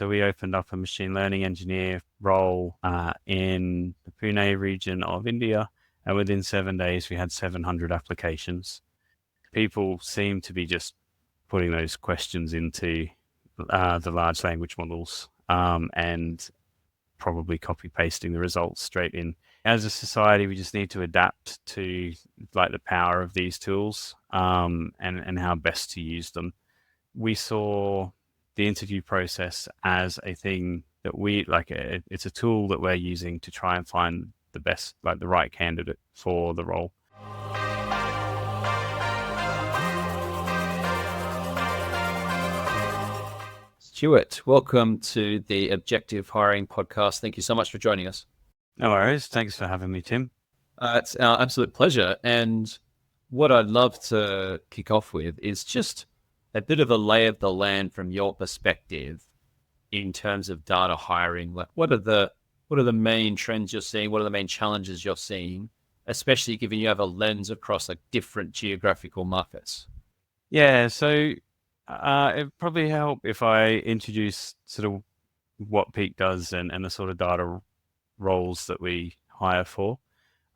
So we opened up a machine learning engineer role in the Pune region of India, and within 7 days we had 700 applications. People seem to be just putting those questions into the large language models and probably copy pasting the results straight in. As a society, we just need to adapt to like the power of these tools and how best to use them. We saw the interview process as a thing that we like. It's a tool that we're using to try and find the best, like the right candidate for the role. Stuart, welcome to the Objective Hiring Podcast. Thank you so much for joining us. No worries. Thanks for having me, Tim. It's our absolute pleasure. And what I'd love to kick off with is just a bit of a lay of the land from your perspective in terms of data hiring. Like, what are the main trends you're seeing? What are the main challenges you're seeing, especially given you have a lens across like different geographical markets? Yeah, so it'd probably help if I introduce sort of what Peak does and the sort of data roles that we hire for.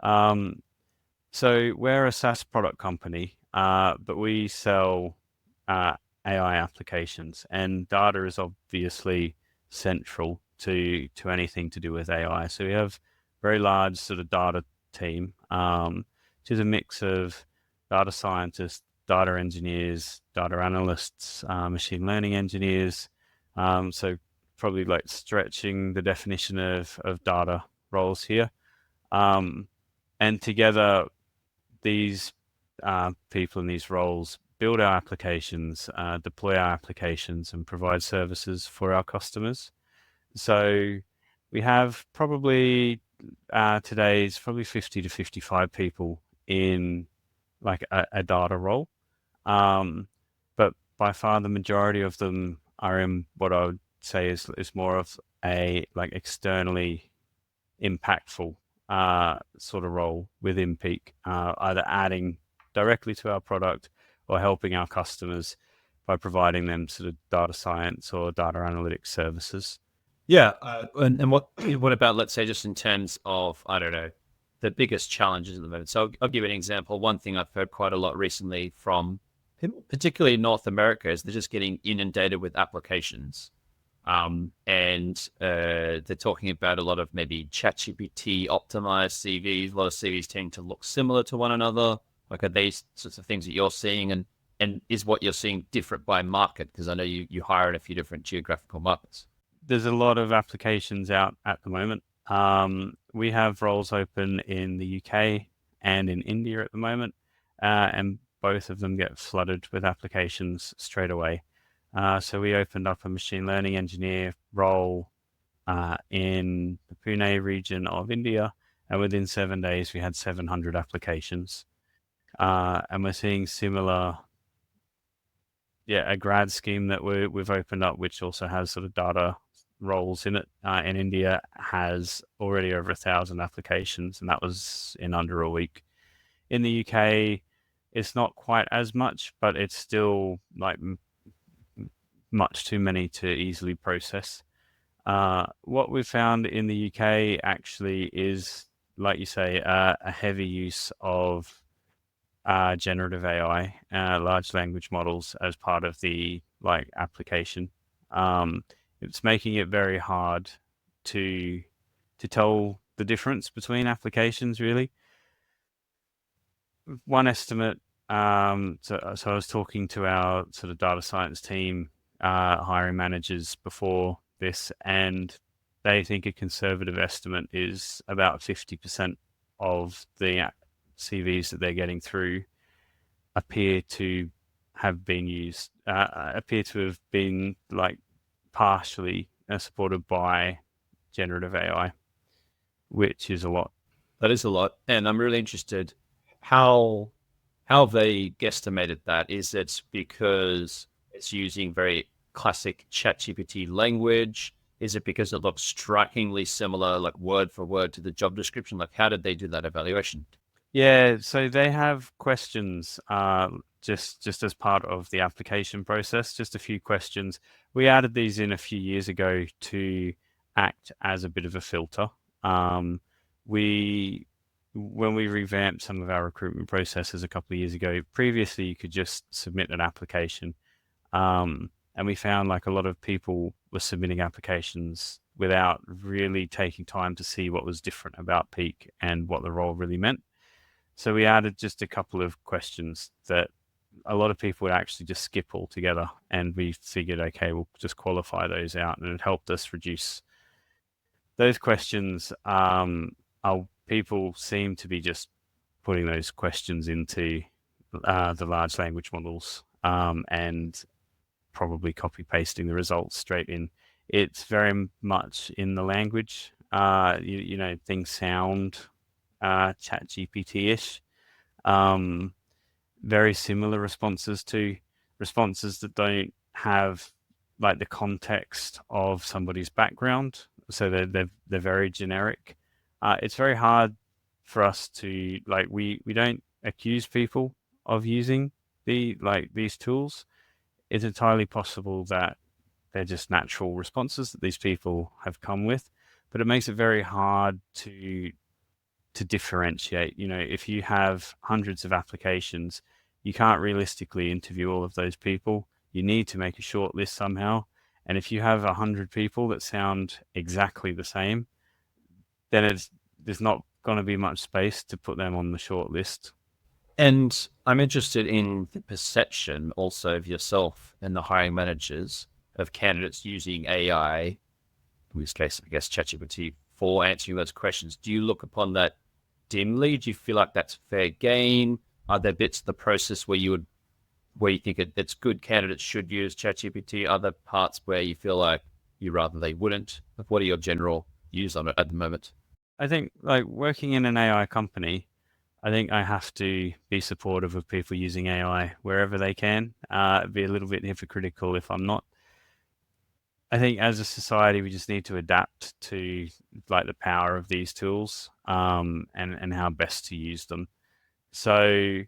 So we're a SaaS product company, but we sell AI applications, and data is obviously central to anything to do with AI. So we have a very large sort of data team, which is a mix of data scientists, data engineers, data analysts, machine learning engineers. So probably like stretching the definition of data roles here. And together, these people in these roles build our applications, deploy our applications, and provide services for our customers. So we have probably today's probably 50 to 55 people in like a data role. But by far the majority of them are in what I would say is more of a like externally impactful sort of role within Peak, either adding directly to our product or helping our customers by providing them sort of data science or data analytics services. Yeah, and what about, let's say, just in terms of, I don't know, the biggest challenges at the moment? So I'll give you an example. One thing I've heard quite a lot recently from people, particularly in North America, is they're just getting inundated with applications. And they're talking about a lot of maybe ChatGPT optimized CVs. A lot of CVs tend to look similar to one another. Like, are these sorts of things that you're seeing, and is what you're seeing different by market? Because I know you hire in a few different geographical markets. There's a lot of applications out at the moment. We have roles open in the UK and in India at the moment, and both of them get flooded with applications straight away. So we opened up a machine learning engineer role in the Pune region of India, and within 7 days we had 700 applications. And we're seeing similar, a grad scheme that we've opened up, which also has sort of data roles in it. In India has already over 1,000 applications, and that was in under a week. In the UK, it's not quite as much, but it's still like much too many to easily process. What we've found in the UK actually is, like you say, a heavy use of generative AI, large language models as part of the like application. It's making it very hard to tell the difference between applications, really. One estimate, so I was talking to our sort of data science team, hiring managers before this, and they think a conservative estimate is about 50% of the CVs that they're getting through appear to have been used, appear to have been like partially supported by generative AI, which is a lot. That is a lot, and I'm really interested how they guesstimated that. Is it because it's using very classic ChatGPT language? Is it because it looks strikingly similar, like word for word, to the job description? Like, how did they do that evaluation? Yeah, so they have questions just as part of the application process, just a few questions. We added these in a few years ago to act as a bit of a filter. Um, we when we revamped some of our recruitment processes a couple of years ago, previously you could just submit an application. And we found like a lot of people were submitting applications without really taking time to see what was different about Peak and what the role really meant. So we added just a couple of questions that a lot of people would actually just skip altogether. And we figured, okay, we'll just qualify those out. And it helped us reduce those questions. Our people seem to be just putting those questions into the large language models and probably copy pasting the results straight in. It's very much in the language. Things sound chat GPT-ish. Um, Very similar responses to responses that don't have like the context of somebody's background. So they're very generic. It's very hard for us to like we don't accuse people of using these tools. It's entirely possible that they're just natural responses that these people have come with, but it makes it very hard to differentiate. If you have hundreds of applications, you can't realistically interview all of those people. You need to make a short list somehow. And if you have 100 people that sound exactly the same, then there's not going to be much space to put them on the short list. And I'm interested in the perception also of yourself and the hiring managers of candidates using AI, in this case, I guess ChatGPT, for answering those questions. Do you look upon that dimly? Do you feel like that's fair game? Are there bits of the process where you think it's good candidates should use ChatGPT? Other parts where you feel like you rather they wouldn't? What are your general views on it at the moment? I think like working in an AI company, I think I have to be supportive of people using AI wherever they can. Be a little bit hypocritical if I'm not. I think as a society, we just need to adapt to like the power of these tools and how best to use them. So,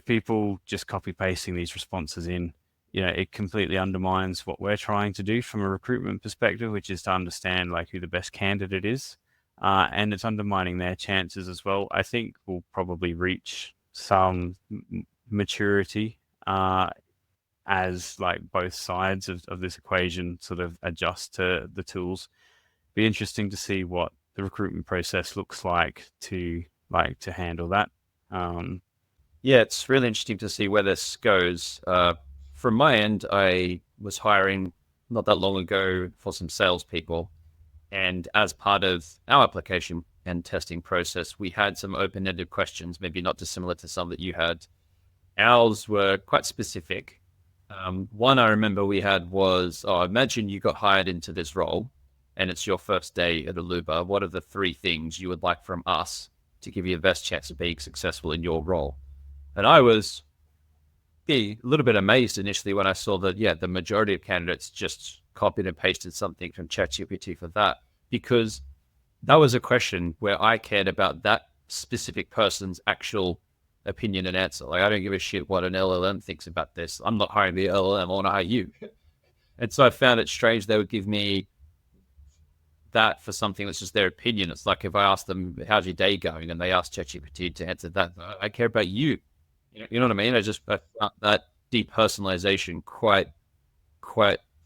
people just copy pasting these responses in, it completely undermines what we're trying to do from a recruitment perspective, which is to understand like who the best candidate is. And it's undermining their chances as well. I think we'll probably reach some maturity as like both sides of this equation sort of adjust to the tools. Be interesting to see what the recruitment process looks like to handle that. Um, Yeah, it's really interesting to see where this goes. From my end, I was hiring not that long ago for some salespeople. And as part of our application and testing process, we had some open ended questions, maybe not dissimilar to some that you had. Ours were quite specific. One I remember we had was, oh, imagine you got hired into this role and it's your first day at Alooba. What are the three things you would like from us to give you the best chance of being successful in your role? And I was a little bit amazed initially when I saw that, yeah, the majority of candidates just copied and pasted something from ChatGPT for that, because that was a question where I cared about that specific person's actual opinion and answer. Like, I don't give a shit what an LLM thinks about this. I'm not hiring the LLM. I want to hire you. And so I found it strange they would give me that for something that's just their opinion. It's like if I ask them, how's your day going? And they ask ChatGPT to answer that. I care about you. You know what I mean? I found that depersonalization quite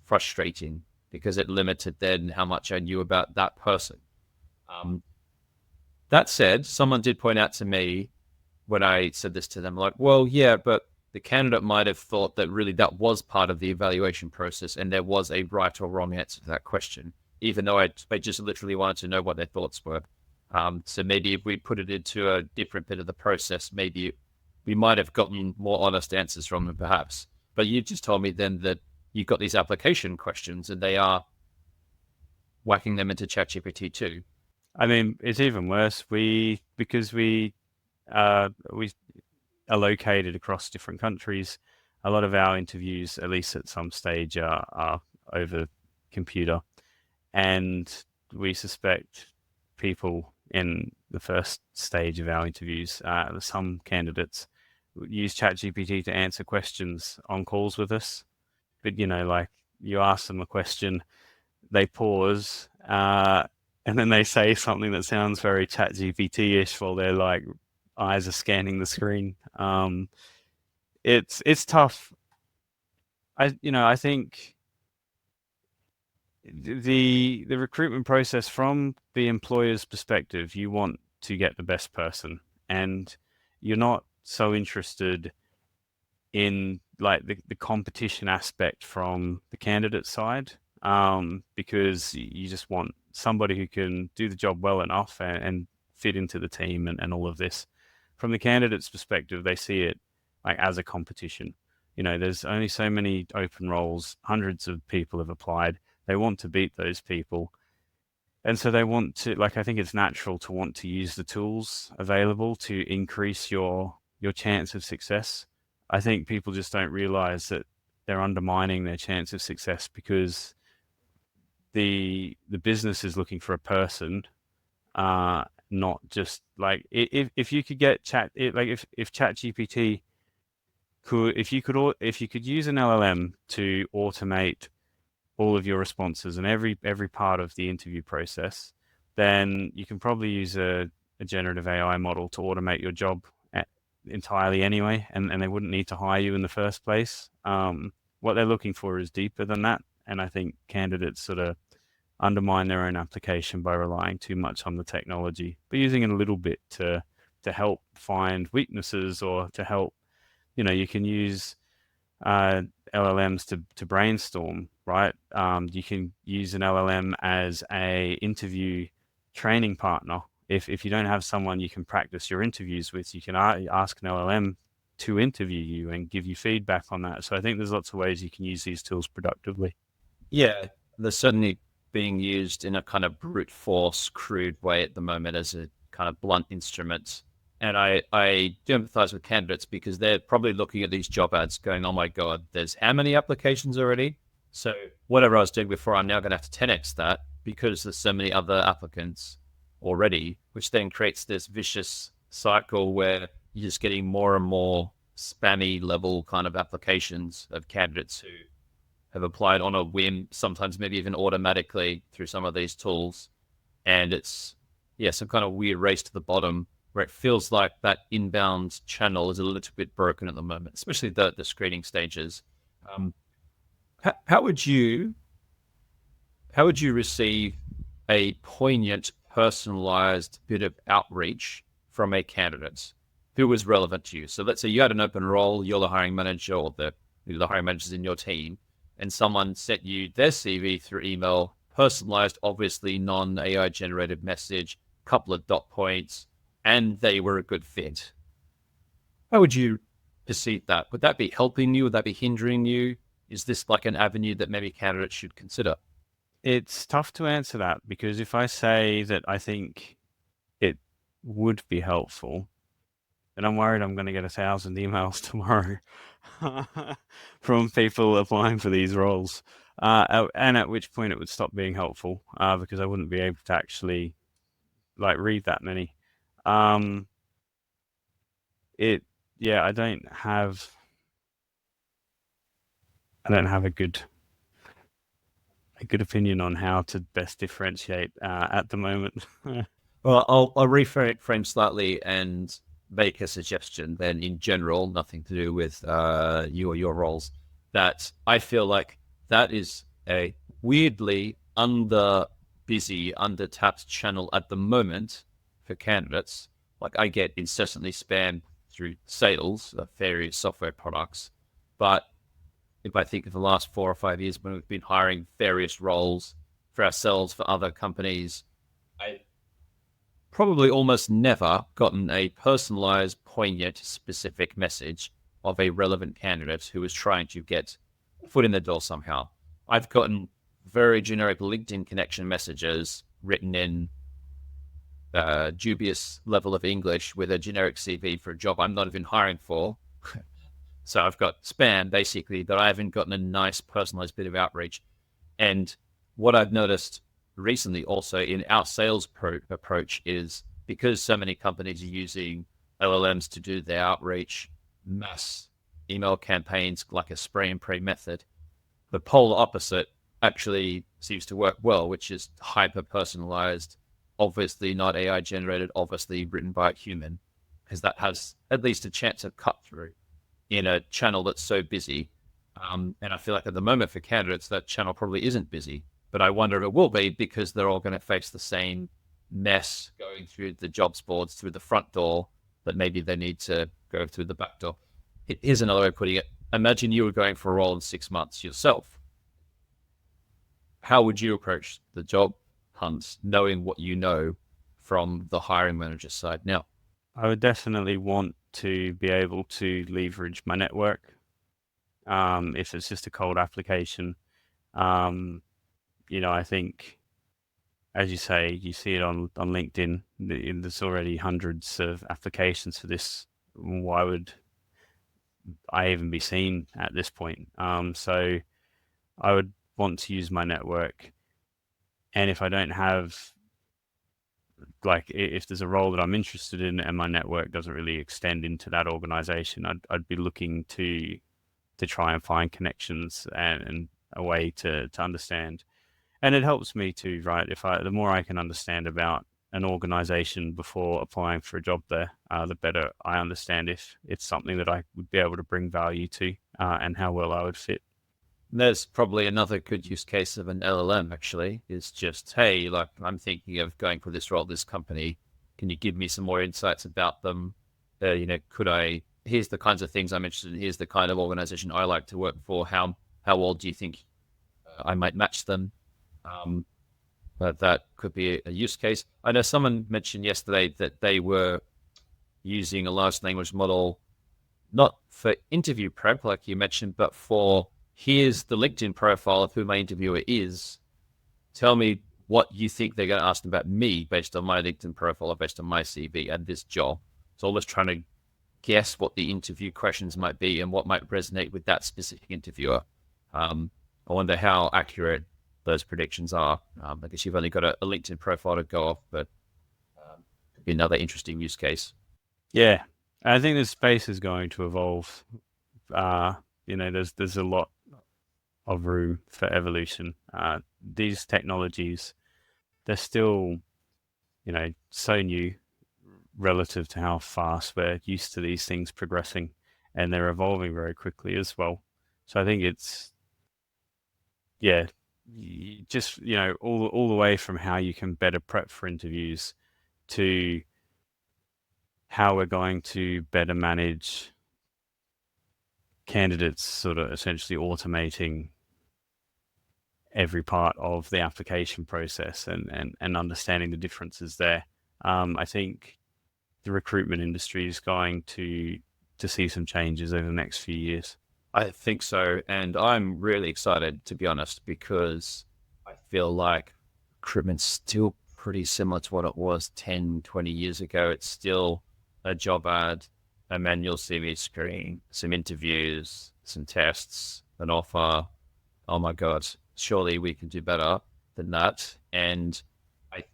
frustrating because it limited then how much I knew about that person. Um, that said, someone did point out to me when I said this to them, like, well, yeah, but the candidate might have thought that really that was part of the evaluation process and there was a right or wrong answer to that question, even though I just literally wanted to know what their thoughts were. So maybe if we put it into a different bit of the process, maybe we might have gotten more honest answers from them, perhaps. But you just told me then that you've got these application questions and they are whacking them into ChatGPT too. I mean, it's even worse. Because we are located across different countries. A lot of our interviews, at least at some stage, are over computer, and we suspect people in the first stage of our interviews. Some candidates use ChatGPT to answer questions on calls with us, but like you ask them a question, they pause, and then they say something that sounds very ChatGPT-ish while their like eyes are scanning the screen. It's tough. I think the recruitment process from the employer's perspective, you want to get the best person, and you're not so interested in like the competition aspect from the candidate side, because you just want somebody who can do the job well enough and fit into the team and all of this. From the candidate's perspective, they see it like as a competition. There's only so many open roles, hundreds of people have applied. They want to beat those people. And so they want to, like, I think it's natural to want to use the tools available to increase your chance of success. I think people just don't realize that they're undermining their chance of success because the business is looking for a person, not just like if you could get like if ChatGPT could if you could use an LLM to automate all of your responses and every part of the interview process, then you can probably use a generative AI model to automate your job entirely anyway, and they wouldn't need to hire you in the first place. What they're looking for is deeper than that, and I think candidates sort of undermine their own application by relying too much on the technology, but using it a little bit to help find weaknesses or to help. You can use LLMs to brainstorm, right? You can use an LLM as a interview training partner. If you don't have someone you can practice your interviews with, you can ask an LLM to interview you and give you feedback on that. So I think there's lots of ways you can use these tools productively. Yeah, they're certainly being used in a kind of brute force, crude way at the moment as a kind of blunt instrument. And I do empathize with candidates because they're probably looking at these job ads going, oh my God, there's how many applications already? So whatever I was doing before, I'm now going to have to 10x that because there's so many other applicants already, which then creates this vicious cycle where you're just getting more and more spammy level kind of applications of candidates who have applied on a whim, sometimes maybe even automatically through some of these tools. And it's, yeah, some kind of weird race to the bottom where it feels like that inbound channel is a little bit broken at the moment, especially the screening stages. Um, how would you receive a poignant, personalized bit of outreach from a candidate who was relevant to you? So let's say you had an open role, you're the hiring manager or the hiring managers in your team, and someone sent you their CV through email, personalized, obviously non-AI generated message, couple of dot points, and they were a good fit. How would you perceive that? Would that be helping you? Would that be hindering you? Is this like an avenue that maybe candidates should consider? It's tough to answer that because if I say that I think it would be helpful, then I'm worried I'm going to get 1,000 emails tomorrow from people applying for these roles. And at which point it would stop being helpful because I wouldn't be able to actually like read that many. Um, it yeah, I don't have a good opinion on how to best differentiate at the moment. Well, I'll reframe slightly and make a suggestion then in general, nothing to do with you or your roles, that I feel like that is a weirdly under busy, under tapped channel at the moment for candidates. Like I get incessantly spammed through sales of various software products. But if I think of the last 4 or 5 years when we've been hiring various roles for ourselves, for other companies, I probably almost never gotten a personalized, poignant, specific message of a relevant candidate who is trying to get a foot in the door somehow. I've gotten very generic LinkedIn connection messages written in dubious level of English with a generic CV for a job I'm not even hiring for. So I've got spam basically, but I haven't gotten a nice personalized bit of outreach. And what I've noticed recently also in our sales approach is because so many companies are using LLMs to do their outreach, mass email campaigns like a spray and pray method, the polar opposite actually seems to work well, which is hyper personalized, obviously not AI generated, obviously written by a human, because that has at least a chance of cut through in a channel that's so busy. And I feel like at the moment for candidates, that channel probably isn't busy, but I wonder if it will be because they're all going to face the same mess going through the jobs boards through the front door that maybe they need to go through the back door. Here's another way of putting it. Imagine you were going for a role in 6 months yourself. How would you approach the job hunt, knowing what you know from the hiring manager side now? I would definitely want to be able to leverage my network. If it's just a cold application, I think, as you say, you see it on LinkedIn. There's already hundreds of applications for this. Why would I even be seen at this point? So I would want to use my network, and if I don't have, like, if there's a role that I'm interested in and my network doesn't really extend into that organization, I'd be looking to try and find connections and a way to understand. And it helps me too, right? The more I can understand about an organization before applying for a job there, the better I understand if it's something that I would be able to bring value to, and how well I would fit. There's probably another good use case of an LLM actually, is just, hey, like I'm thinking of going for this role, this company. Can you give me some more insights about them? Here's the kinds of things I'm interested in. Here's the kind of organization I like to work for. How well do you think I might match them? But that could be a use case. I know someone mentioned yesterday that they were using a large language model, not for interview prep, like you mentioned, but for here's the LinkedIn profile of who my interviewer is. Tell me what you think they're going to ask about me based on my LinkedIn profile or based on my CV and this job. So almost trying to guess what the interview questions might be and what might resonate with that specific interviewer. I wonder how accurate those predictions are. I guess you've only got a LinkedIn profile to go off, but could be another interesting use case. Yeah, I think this space is going to evolve. There's a lot of room for evolution. These technologies, they're still, so new relative to how fast we're used to these things progressing, and they're evolving very quickly as well. So I think it's, yeah, just, all the way from how you can better prep for interviews to how we're going to better manage candidates, sort of essentially automating every part of the application process and understanding the differences there. I think the recruitment industry is going to see some changes over the next few years. I think so. And I'm really excited, to be honest, because I feel like recruitment's still pretty similar to what it was 10, 20 years ago. It's still a job ad, a manual CV screen, some interviews, some tests, an offer. Oh my God, surely we can do better than that. And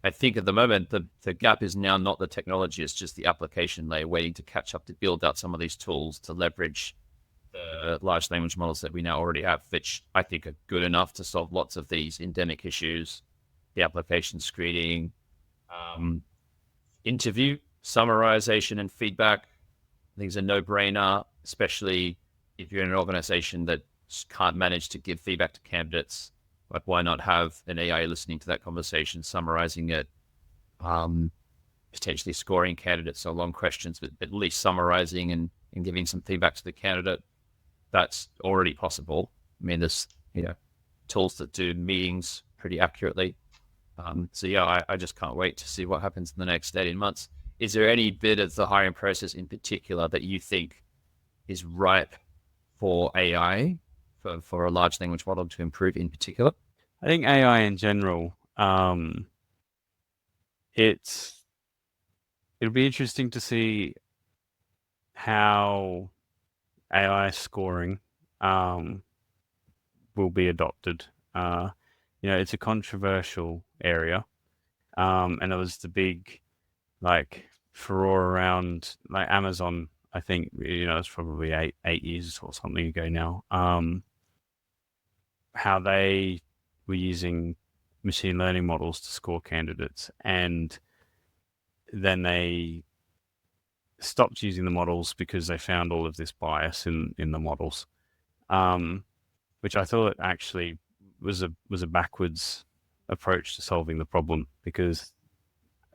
I think at the moment, the gap is now not the technology, it's just the application layer waiting to catch up to build out some of these tools to leverage the large language models that we now already have, which I think are good enough to solve lots of these endemic issues, the application screening, um, interview, summarization, and feedback. I think it's a no-brainer, especially if you're in an organization that can't manage to give feedback to candidates. Like, why not have an AI listening to that conversation, summarizing it, potentially scoring candidates so long questions, but at least summarizing and giving some feedback to the candidate. That's already possible. I mean, there's tools that do meetings pretty accurately. So yeah, I just can't wait to see what happens in the next 18 months. Is there any bit of the hiring process in particular that you think is ripe for AI, for a large language model to improve in particular? I think AI in general, it'll be interesting to see how AI scoring will be adopted. It's a controversial area, and it was the big like furore around like Amazon. I think it's probably 8 years or something ago now. How they were using machine learning models to score candidates, and then they stopped using the models because they found all of this bias in the models, um, which I thought actually was a backwards approach to solving the problem, because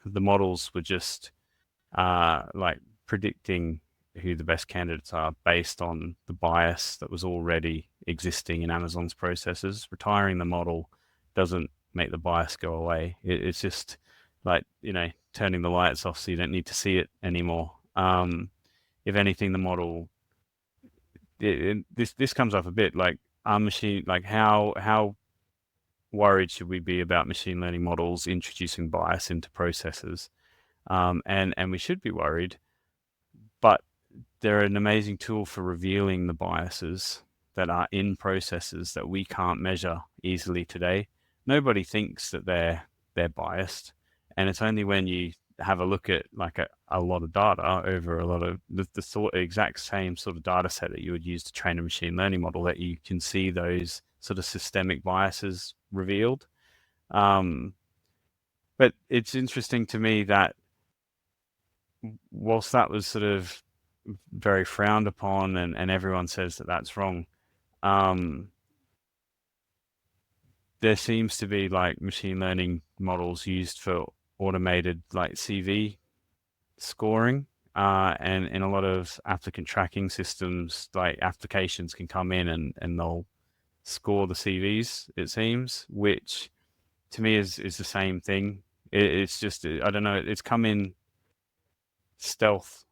the models were just like predicting who the best candidates are based on the bias that was already existing in Amazon's processes. Retiring the model doesn't make the bias go away. It's just like, turning the lights off so you don't need to see it anymore. If anything, the model, this comes up a bit, like our machine, like how worried should we be about machine learning models introducing bias into processes? And we should be worried, but they're an amazing tool for revealing the biases that are in processes that we can't measure easily today. Nobody thinks that they're biased, and it's only when you have a look at like a lot of data over a lot of the exact same sort of data set that you would use to train a machine learning model that you can see those sort of systemic biases revealed. But it's interesting to me that whilst that was sort of very frowned upon, and everyone says that that's wrong, um, there seems to be like machine learning models used for automated like CV scoring. And in a lot of applicant tracking systems, like applications can come in and they'll score the CVs, it seems, which to me is the same thing. It's just, I don't know, it's come in stealth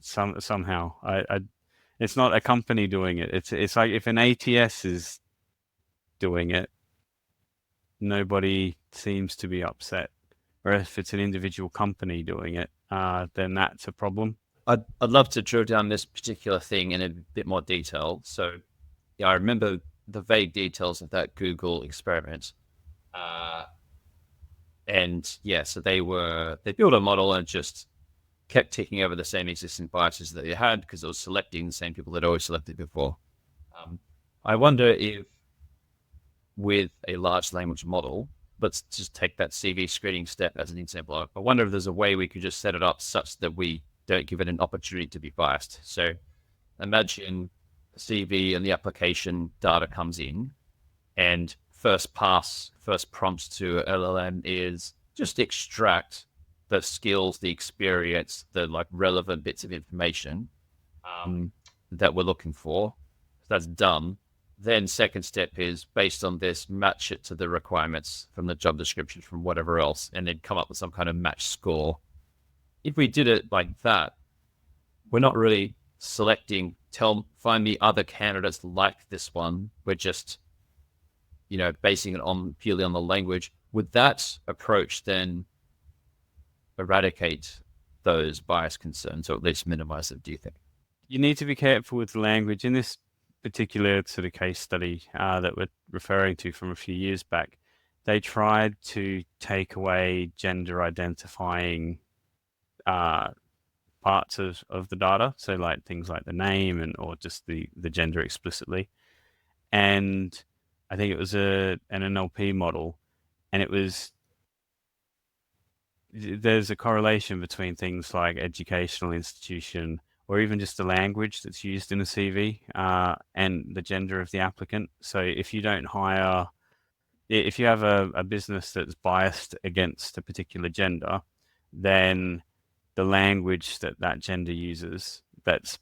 somehow. It's not a company doing it. It's like if an ATS is doing it, nobody seems to be upset. Or if it's an individual company doing it, then that's a problem. I'd love to drill down this particular thing in a bit more detail. So, yeah, I remember the vague details of that Google experiment. Uh, and yeah, so they built a model and just kept taking over the same existing biases that they had because it was selecting the same people that always selected before. Um, I wonder if with a large language model, let's just take that CV screening step as an example. I wonder if there's a way we could just set it up such that we don't give it an opportunity to be biased. So imagine the CV and the application data comes in, and first prompt to LLM is just extract the skills, the experience, the like relevant bits of information that we're looking for. That's done. Then second step is based on this, match it to the requirements from the job description, from whatever else, and then come up with some kind of match score. If we did it like that, we're not really selecting, find me other candidates like this one. We're just, basing it on purely on the language. Would that approach then eradicate those bias concerns, or at least minimize them, do you think? You need to be careful with the language in this particular sort of case study that we're referring to from a few years back. They tried to take away gender identifying parts of the data, so like things like the name or just the gender explicitly. And I think it was an NLP model, and there's a correlation between things like educational institution or even just the language that's used in a CV and the gender of the applicant. So if you don't hire, if you have a business that's biased against a particular gender, then the language that gender uses, that's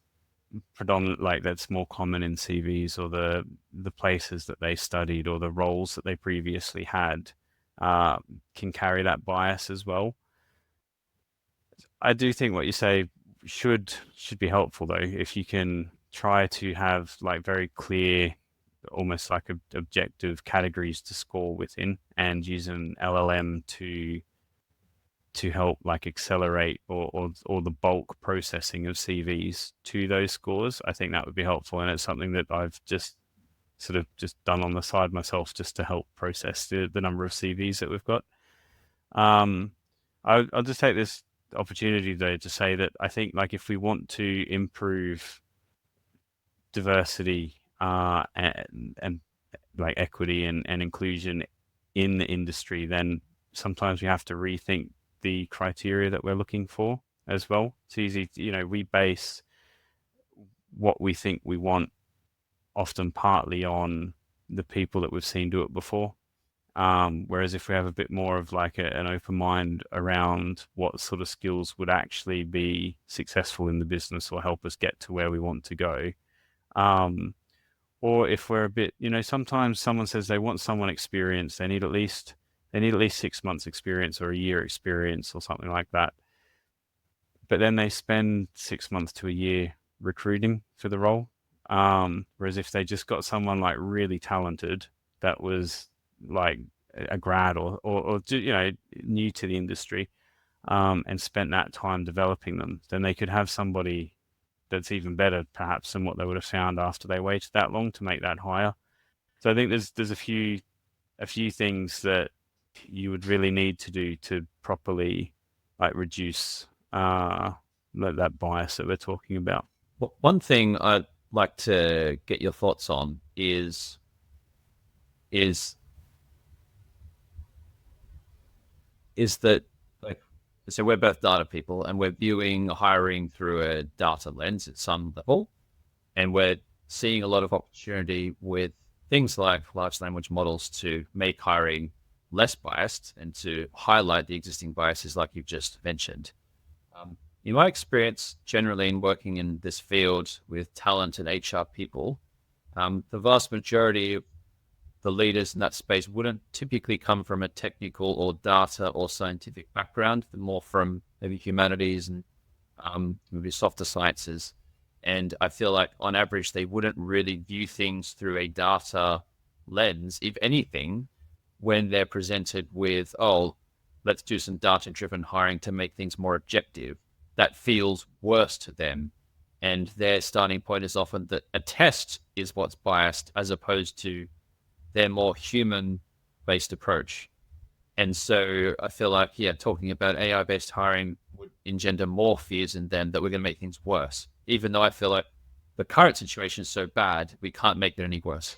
predominant, like that's more common in CVs, or the places that they studied or the roles that they previously had, can carry that bias as well. I do think what you say should be helpful though, if you can try to have like very clear, almost like objective categories to score within, and use an LLM to help like accelerate or the bulk processing of CVs to those scores. I think that would be helpful, and it's something that I've just sort of just done on the side myself, just to help process the number of CVs that we've got. Um, I'll just take this opportunity though to say that I think like if we want to improve diversity and like equity and inclusion in the industry, then sometimes we have to rethink the criteria that we're looking for as well. It's easy, we base what we think we want often partly on the people that we've seen do it before. Whereas if we have a bit more of like an open mind around what sort of skills would actually be successful in the business or help us get to where we want to go, or if we're a bit, sometimes someone says they want someone experienced, they need at least 6 months experience or a year experience or something like that. But then they spend 6 months to a year recruiting for the role. Whereas if they just got someone like really talented that was like a grad or new to the industry, and spent that time developing them, then they could have somebody that's even better perhaps than what they would have found after they waited that long to make that hire. So I think there's a few things that you would really need to do to properly like reduce that bias that we're talking about. One thing I'd like to get your thoughts on is that, like, so we're both data people and we're viewing hiring through a data lens at some level, and we're seeing a lot of opportunity with things like large language models to make hiring less biased and to highlight the existing biases like you've just mentioned. In my experience, generally in working in this field with talent and HR people, the vast majority of the leaders in that space wouldn't typically come from a technical or data or scientific background, but more from maybe humanities and maybe softer sciences. And I feel like on average, they wouldn't really view things through a data lens. If anything, when they're presented with, oh, let's do some data-driven hiring to make things more objective, that feels worse to them. And their starting point is often that a test is what's biased as opposed to their more human-based approach. And so I feel like, talking about AI-based hiring would engender more fears in them that we're going to make things worse, even though I feel like the current situation is so bad, we can't make it any worse.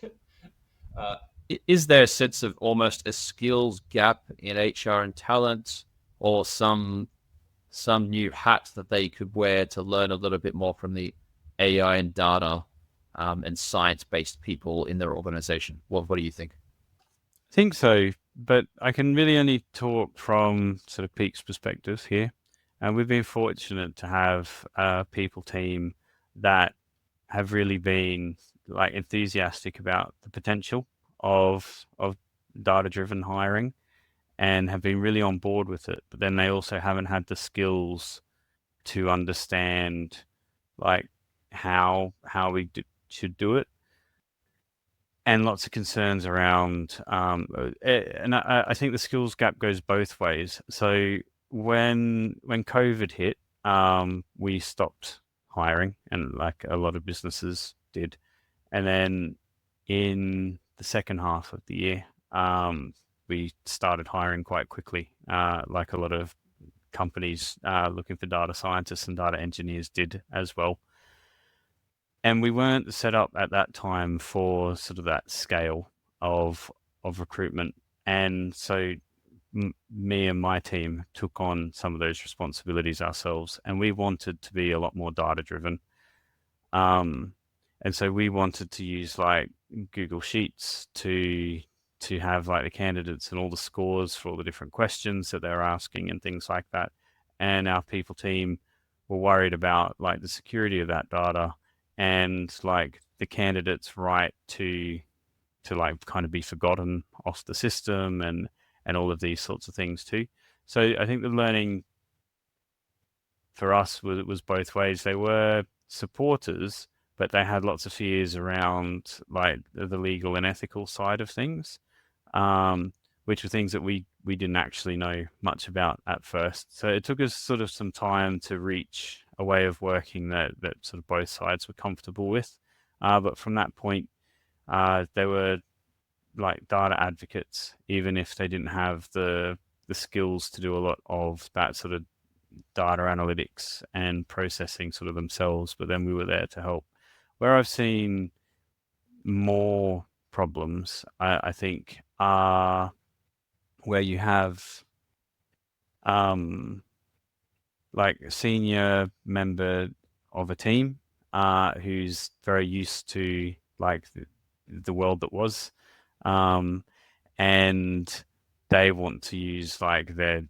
Is there a sense of almost a skills gap in HR and talent, or some new hat that they could wear to learn a little bit more from the AI and data and science-based people in their organization? What do you think? I think so, but I can really only talk from sort of Peak's perspective here. And we've been fortunate to have a people team that have really been like enthusiastic about the potential of data-driven hiring and have been really on board with it. But then they also haven't had the skills to understand like how we should do it, and lots of concerns around. And I think the skills gap goes both ways. So when COVID hit, we stopped hiring, and like a lot of businesses did. And then in the second half of the year, we started hiring quite quickly, like a lot of companies looking for data scientists and data engineers did as well. And we weren't set up at that time for sort of that scale of recruitment. And so me and my team took on some of those responsibilities ourselves, and we wanted to be a lot more data driven. And so we wanted to use like Google Sheets to have like the candidates and all the scores for all the different questions that they're asking and things like that. And our people team were worried about like the security of that data and like the candidate's right to like kind of be forgotten off the system and all of these sorts of things too. So I think the learning for us was both ways. They were supporters, but they had lots of fears around like the legal and ethical side of things, which were things that we didn't actually know much about at first. So it took us sort of some time to reach a way of working that sort of both sides were comfortable with. But from that point, they were like data advocates, even if they didn't have the skills to do a lot of that sort of data analytics and processing sort of themselves, but then we were there to help. Where I've seen more problems, I think, are where you have like a senior member of a team who's very used to like the world that was, um, and they want to use like their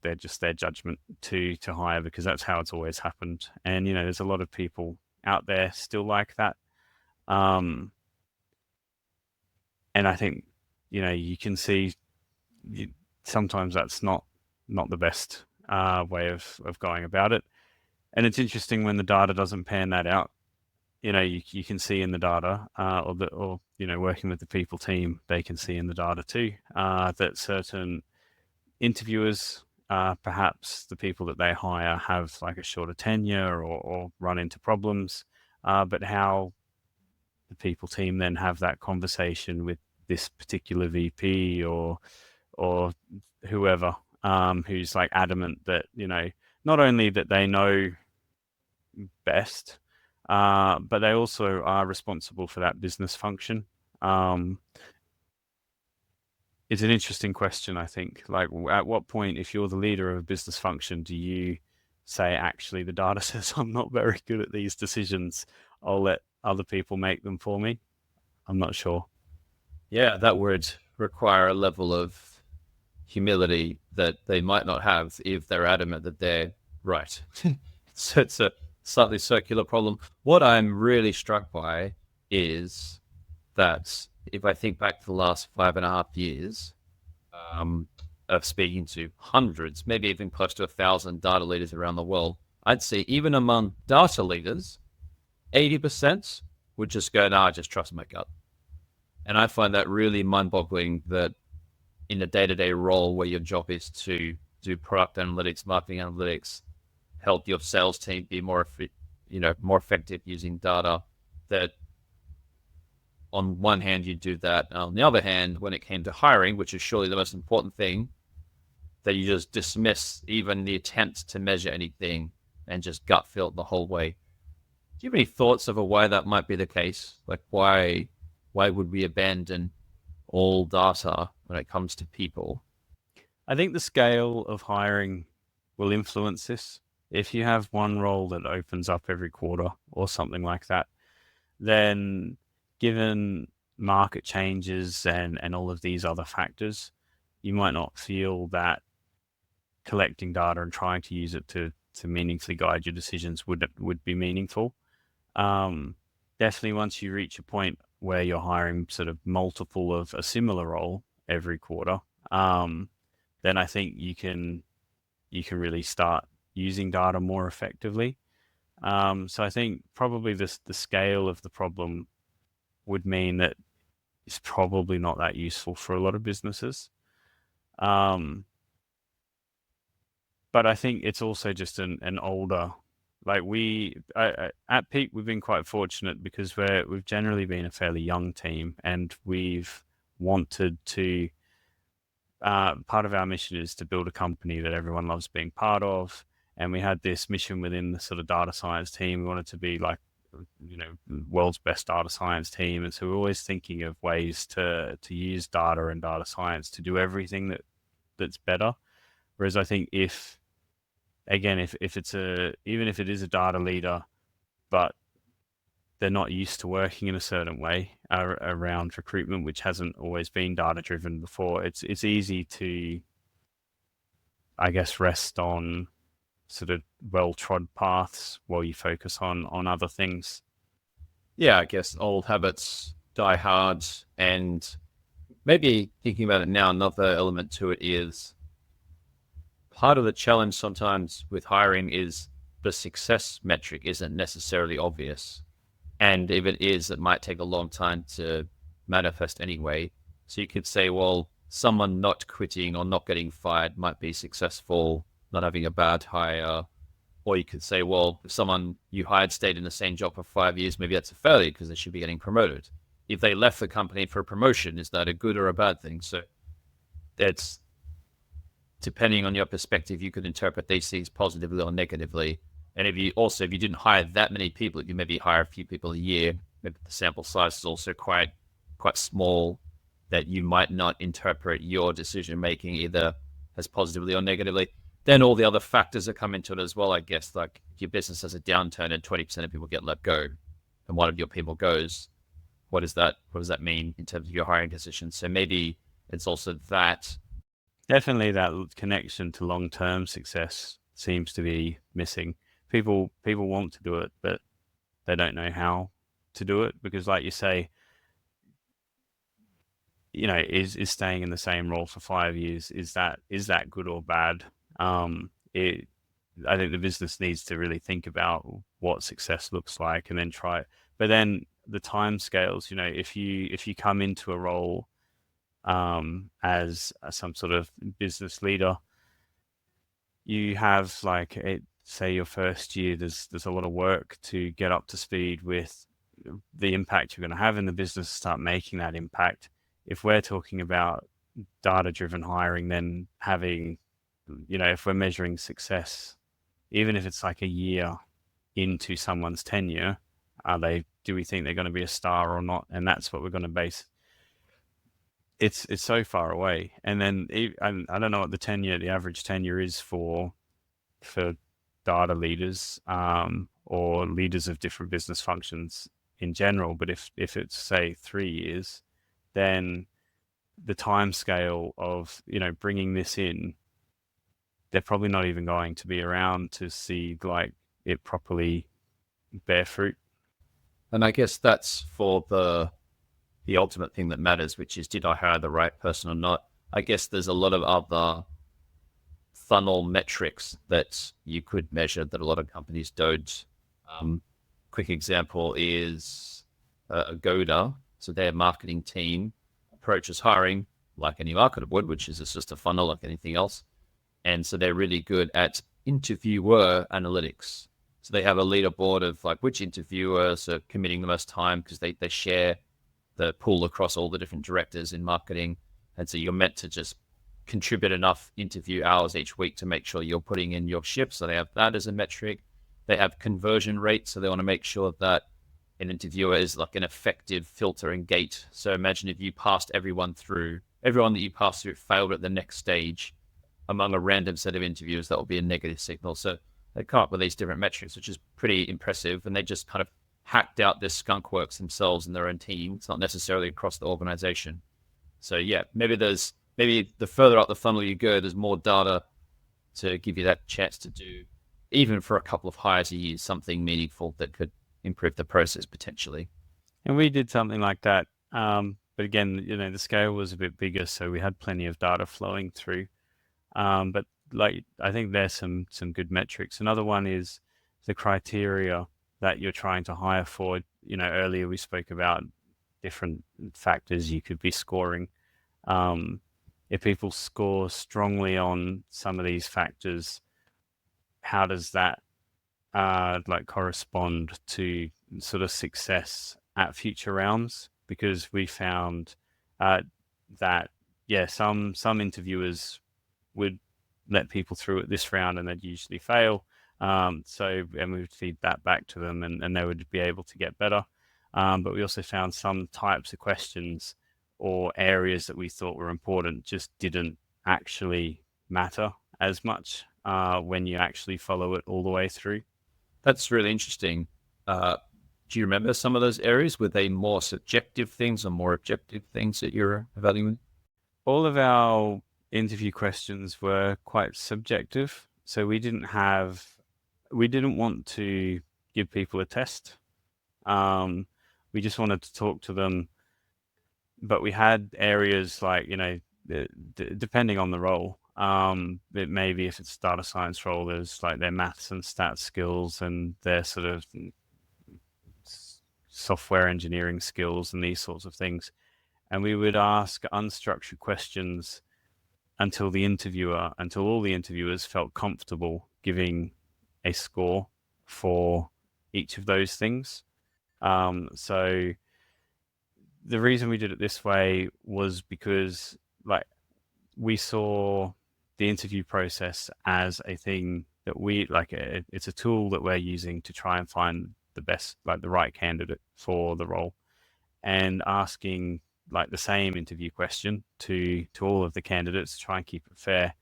judgment to hire because that's how it's always happened. And there's a lot of people out there still like that. Um, and I think you can see sometimes that's not the best way of going about it. And it's interesting when the data doesn't pan that out. You can see in the data, or working with the people team, they can see in the data too that certain interviewers, perhaps the people that they hire, have like a shorter tenure or run into problems. But how the people team then have that conversation with this particular VP or whoever, who's like adamant that not only that they know best, but they also are responsible for that business function. It's an interesting question, I think. Like, at what point, if you're the leader of a business function, do you say, actually, the data says I'm not very good at these decisions, I'll let other people make them for me? I'm not sure. Yeah, that would require a level of humility that they might not have if they're adamant that they're right. So it's a slightly circular problem. What I'm really struck by is that if I think back to the last 5.5 years of speaking to hundreds, maybe even close to 1,000 data leaders around the world, I'd say even among data leaders, 80% would just go, "No, I just trust my gut." And I find that really mind-boggling that in a day-to-day role where your job is to do product analytics, marketing analytics, help your sales team be more effective using data, that on one hand you do that, and on the other hand, when it came to hiring, which is surely the most important thing, that you just dismiss even the attempt to measure anything and just gut feel it the whole way. Do you have any thoughts over why that might be the case? Like why would we abandon all data when it comes to people? I think the scale of hiring will influence this. If you have one role that opens up every quarter or something like that, then given market changes and all of these other factors, you might not feel that collecting data and trying to use it to meaningfully guide your decisions would be meaningful. Definitely once you reach a point where you're hiring sort of multiple of a similar role every quarter, then I think you can really start using data more effectively. So I think probably the scale of the problem would mean that it's probably not that useful for a lot of businesses. Um, but I think it's also just an older, like at Peak we've been quite fortunate because we've generally been a fairly young team, and we've wanted to part of our mission is to build a company that everyone loves being part of. And we had this mission within the sort of data science team. We wanted to be like, world's best data science team. And so we're always thinking of ways to use data and data science to do everything that's better. Whereas I think if it's even if it is a data leader, but they're not used to working in a certain way around recruitment, which hasn't always been data driven before, it's easy to, I guess, rest on sort of well trod paths while you focus on other things. Yeah, I guess old habits die hard. And maybe thinking about it now, another element to it is part of the challenge sometimes with hiring is the success metric isn't necessarily obvious. And if it is, it might take a long time to manifest anyway. So you could say, well, someone not quitting or not getting fired might be successful, not having a bad hire. Or you could say, well, if someone you hired stayed in the same job for 5 years, maybe that's a failure because they should be getting promoted. If they left the company for a promotion, is that a good or a bad thing? So it's depending on your perspective, you could interpret these things positively or negatively. And if you didn't hire that many people, if you maybe hire a few people a year, maybe the sample size is also quite small, that you might not interpret your decision making either as positively or negatively. Then all the other factors that come into it as well, I guess, like if your business has a downturn and 20% of people get let go, and one of your people goes, what is that? What does that mean in terms of your hiring decisions? So maybe it's also that. Definitely that connection to long-term success seems to be missing. People want to do it, but they don't know how to do it because, like you say, is staying in the same role for 5 years, is that good or bad? It I think the business needs to really think about what success looks like and then try it. But then the time scales, if you come into a role as some sort of business leader, you have like say your first year, there's a lot of work to get up to speed with the impact you're going to have in the business, start making that impact. If we're talking about data driven hiring, then having, if we're measuring success, even if it's like a year into someone's tenure, do we think they're going to be a star or not? And that's what we're going to base. It's so far away. And then I don't know what the average tenure is for data leaders, or leaders of different business functions in general. But if it's say 3 years, then the time scale of bringing this in, they're probably not even going to be around to see like it properly bear fruit. And I guess that's for the ultimate thing that matters, which is, did I hire the right person or not? I guess there's a lot of other funnel metrics that you could measure that a lot of companies don't. Quick example is Agoda. So their marketing team approaches hiring like any marketer would, which is just a funnel like anything else. And so they're really good at interviewer analytics. So they have a leaderboard of like which interviewers are committing the most time, because they share the pool across all the different directors in marketing. And so you're meant to just contribute enough interview hours each week to make sure you're putting in your shift. So they have that as a metric. They have conversion rate. So they want to make sure that an interviewer is like an effective filter and gate. So imagine if you passed everyone that you passed through failed at the next stage among a random set of interviewers, that will be a negative signal. So they come up with these different metrics, which is pretty impressive. And they just kind of hacked out this skunk works themselves in their own team. It's not necessarily across the organization. So yeah, maybe the further up the funnel you go, there's more data to give you that chance to do, even for a couple of hires a year, something meaningful that could improve the process potentially. And we did something like that. But again, the scale was a bit bigger, so we had plenty of data flowing through. But like, I think there's some good metrics. Another one is the criteria that you're trying to hire for. Earlier we spoke about different factors you could be scoring. If people score strongly on some of these factors, how does that like correspond to sort of success at future rounds? Because we found that some interviewers would let people through at this round and they'd usually fail. And we would feed that back to them, and they would be able to get better. But we also found some types of questions or areas that we thought were important just didn't actually matter as much when you actually follow it all the way through. That's really interesting. Do you remember some of those areas? Were they more subjective things or more objective things that you're evaluating? All of our interview questions were quite subjective. So we didn't want to give people a test. We just wanted to talk to them. But we had areas like, depending on the role, it maybe if it's data science role, there's like their maths and stats skills and their sort of software engineering skills and these sorts of things. And we would ask unstructured questions until all the interviewers felt comfortable giving a score for each of those things. So the reason we did it this way was because like we saw the interview process as a thing that we like. It's a tool that we're using to try and find the best, like the right candidate for the role, and asking like the same interview question to all of the candidates to try and keep it fair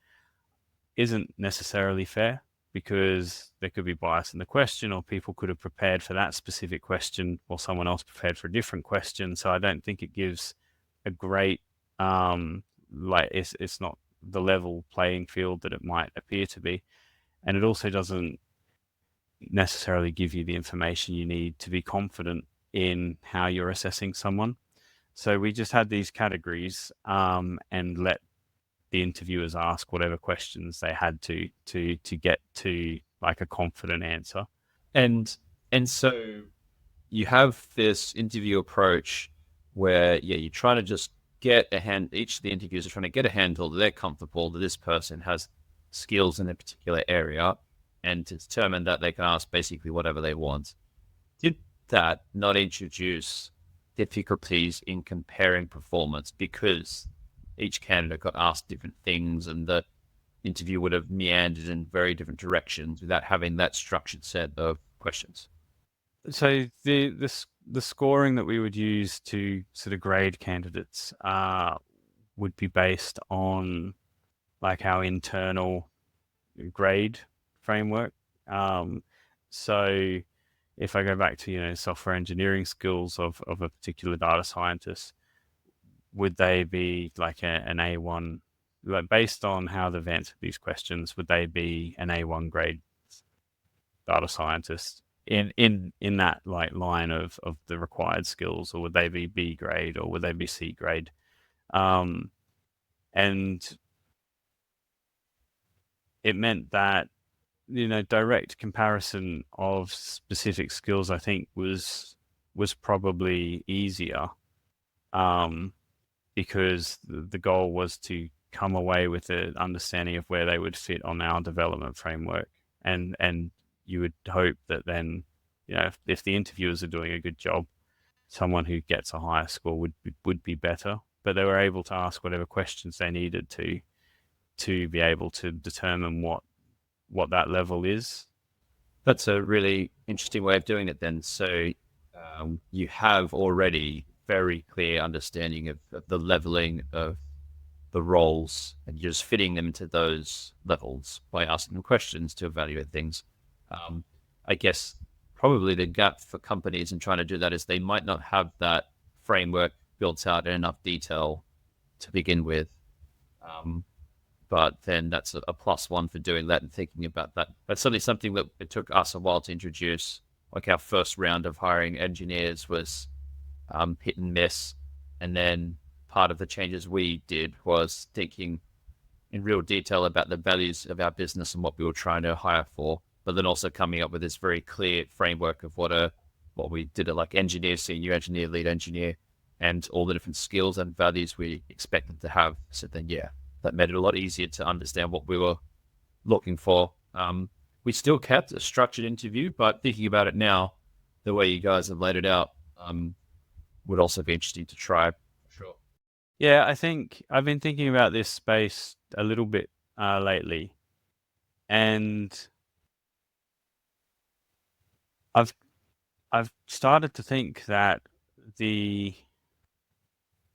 isn't necessarily fair, because there could be bias in the question, or people could have prepared for that specific question while someone else prepared for a different question. So I don't think it gives a great like it's not the level playing field that it might appear to be, and it also doesn't necessarily give you the information you need to be confident in how you're assessing someone. So we just had these categories, and let the interviewers ask whatever questions they had to get to like a confident answer. And so you have this interview approach where, yeah, you're trying to just get a hand, each of the interviewers are trying to get a handle that they're comfortable that this person has skills in a particular area, and to determine that they can ask basically whatever they want. Did that not introduce difficulties in comparing performance because each candidate got asked different things and the interview would have meandered in very different directions without having that structured set of questions? So the scoring that we would use to sort of grade candidates would be based on like our internal grade framework. So if I go back to software engineering skills of a particular data scientist, would they be like an A1, like based on how they've answered these questions, would they be an A1 grade data scientist in that like line of the required skills, or would they be B grade, or would they be C grade? And it meant that direct comparison of specific skills, I think, was probably easier, because the goal was to come away with an understanding of where they would fit on our development framework, and you would hope that then, if the interviewers are doing a good job, someone who gets a higher score would be better. But they were able to ask whatever questions they needed to be able to determine what that level is. That's a really interesting way of doing it then. So you have already very clear understanding of the leveling of the roles, and you're just fitting them to those levels by asking them questions to evaluate things. I guess probably the gap for companies in trying to do that is they might not have that framework built out in enough detail to begin with. But then that's a plus one for doing that and thinking about that. That's certainly something that it took us a while to introduce. Like our first round of hiring engineers was hit and miss. And then part of the changes we did was thinking in real detail about the values of our business and what we were trying to hire for, but then also coming up with this very clear framework of what we did, like engineer, senior engineer, lead engineer, and all the different skills and values we expected to have. So then, yeah, that made it a lot easier to understand what we were looking for. We still kept a structured interview, but thinking about it now, the way you guys have laid it out would also be interesting to try. Sure. Yeah, I think I've been thinking about this space a little bit lately, and I've started to think that the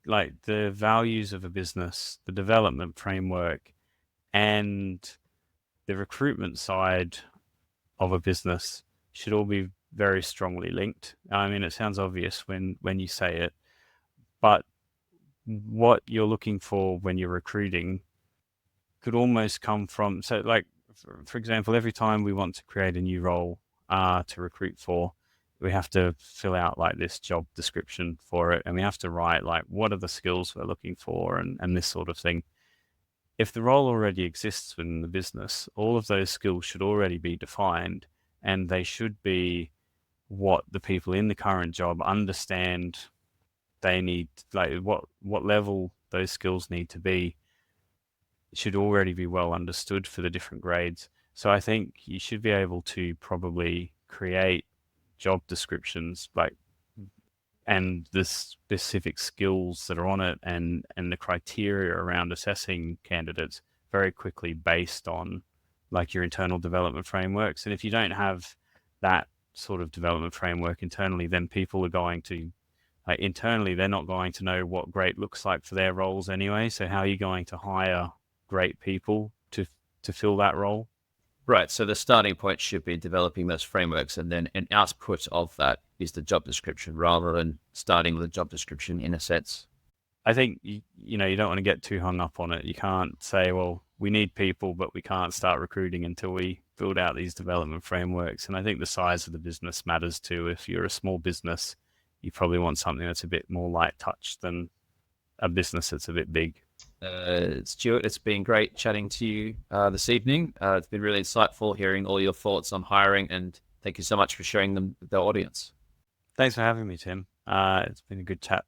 values of a business, the development framework, and the recruitment side of a business should all be very strongly linked. I mean, it sounds obvious when you say it, but what you're looking for when you're recruiting could almost come from, so like, for example, every time we want to create a new role to recruit for, we have to fill out like this job description for it, and we have to write like what are the skills we're looking for, and this sort of thing. If the role already exists within the business, all of those skills should already be defined, and they should be what the people in the current job understand they need, like what level those skills need to be. It should already be well understood for the different grades. So I think you should be able to probably create job descriptions and the specific skills that are on it, and the criteria around assessing candidates very quickly based on like your internal development frameworks. And if you don't have that sort of development framework internally, then people are going to, like, internally, they're not going to know what great looks like for their roles anyway. So how are you going to hire great people to fill that role? Right. So the starting point should be developing those frameworks, and then an output of that is the job description, rather than starting with a job description in a sense. I think you know, you don't want to get too hung up on it. You can't say, well, we need people, but we can't start recruiting until we build out these development frameworks. And I think the size of the business matters too. If you're a small business, you probably want something that's a bit more light touch than a business that's a bit big. Stuart, it's been great chatting to you this evening. It's been really insightful hearing all your thoughts on hiring, and thank you so much for sharing them with the audience. Thanks for having me, Tim. It's been a good chat.